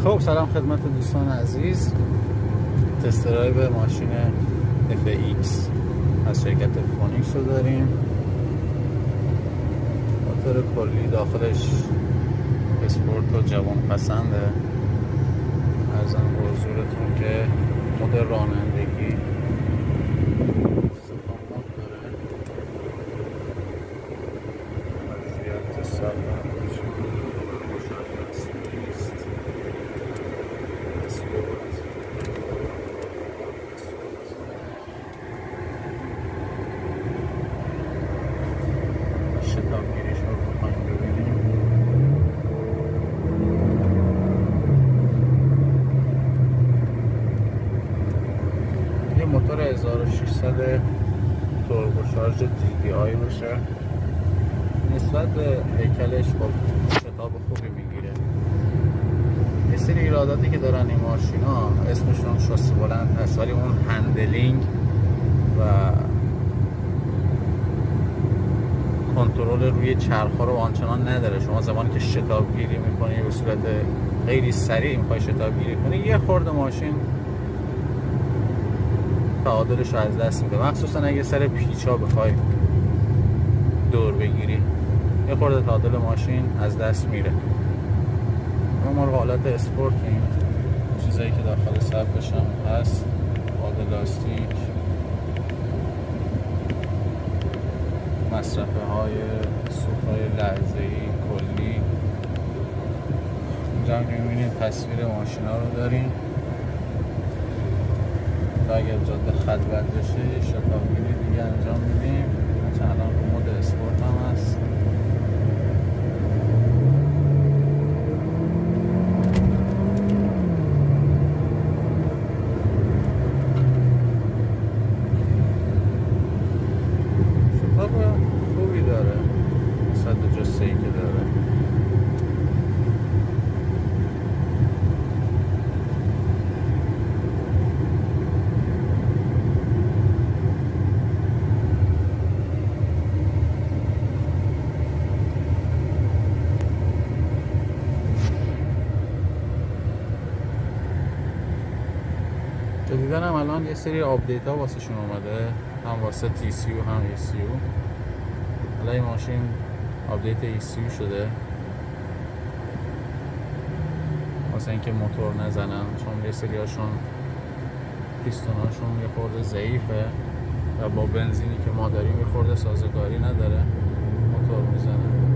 خب سلام خدمت دوستان عزیز. تست درایو ماشین FX از شرکت فونیکس رو داریم. به طور کلی داخلش اسپورت و جوان پسنده. ارزم به حضورتون که مد رانندگی استقامت داره. وضعیت سلامت شتابگیریش رو بخوایم ببینیم. یه موتور 1600 توربوشارژ TDI باشه. نسبت به هیکلش با شتاب خوبی میگیره. یه سری ایراداتی که دارن این ماشینا اسمشون شاسی بلند هست، ولی اون هندلینگ و کنترل روی چرخ‌ها رو آنچنان نداره. شما زمانی که شتاب گیری می‌کنی به صورت خیلی سریع می‌خوای شتاب گیری کنی، یه خورده ماشین تعادلش رو از دست میده، مخصوصا اگه سر پیچا بخوای دور بگیری یه خورده تعادل ماشین از دست میره. اما ما حالت اسپورتیم، چیزایی که داخل صفش هم هست، باد لاستیک، مصرفه های سوخت‌های لحظه‌ای کلی. اینجا هم می‌بینید تصویر ماشینا رو داریم. تا اگر جاده خط بند بشه شتابگیری دیگه انجام میدیم. الان رو مود اسپورت هم هست. شتاب خوبی داره نسبت به جسته‌ای که داره. جدیدن هم الان یه سری آپدیت ها واسه شون اومده، هم واسه TCU هم ECU. حالا این ماشین آپدیت ECU شده واسه اینکه موتور نزنن، چون یه سری هاشون پیستوناشون یه خورده ضعیفه و با بنزینی که ما داریم یه خورده سازگاری نداره، موتور میزنه.